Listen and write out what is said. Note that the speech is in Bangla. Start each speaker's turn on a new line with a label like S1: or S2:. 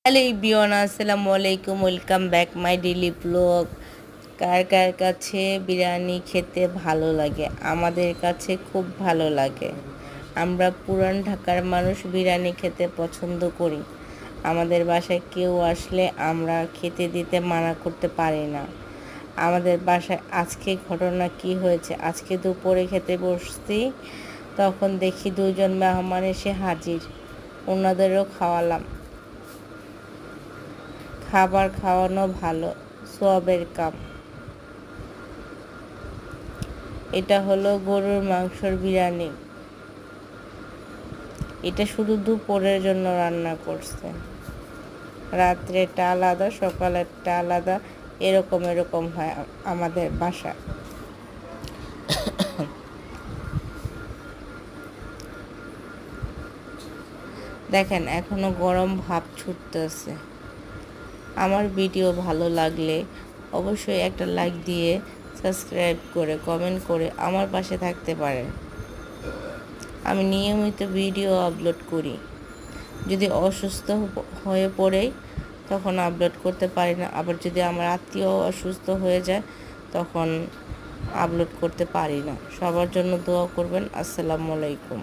S1: হ্যালো এভরিওয়ান, আসসালামু আলাইকুম। Welcome back my daily blog. কার কার কাছে বিরিয়ানি খেতে ভালো লাগে? আমাদের কাছে খুব ভালো লাগে। আমরা পুরান ঢাকার মানুষ বিরিয়ানি খেতে পছন্দ করি। আমাদের বাসায় কেউ আসলে আমরা খেতে দিতে মানা করতে পারি না। আমাদের বাসায় আজকে ঘটনা কি হয়েছে, আজকে দুপুরে খেতে বসছি, তখন দেখি দুজন মেহমান এসে হাজির। ওনাদেরও খাওয়ালাম। খাবার খাওয়ানো ভালো, সওয়াবের কাম। এটা হলো গরুর মাংসর বিরিয়ানি। এটা শুধু দুপুরের জন্য রান্না করছে, রাত্রেটা আলাদা, সকালেরটা আলাদা। এরকম হয় আমাদের বাসা। দেখেন এখনো গরম ভাব ছুটতেছে। আমার ভিডিও ভালো লাগলে অবশ্যই একটা লাইক দিয়ে, সাবস্ক্রাইব করে, কমেন্ট করে আমার পাশে থাকতে পারেন। আমি নিয়মিত ভিডিও আপলোড করি। যদি অসুস্থ হয়ে পড়ে তখন আপলোড করতে পারি না, আবার যদি আমার আত্মীয় অসুস্থ হয়ে যায় তখন আপলোড করতে পারি না। সবার জন্য দোয়া করবেন। আসসালামু আলাইকুম।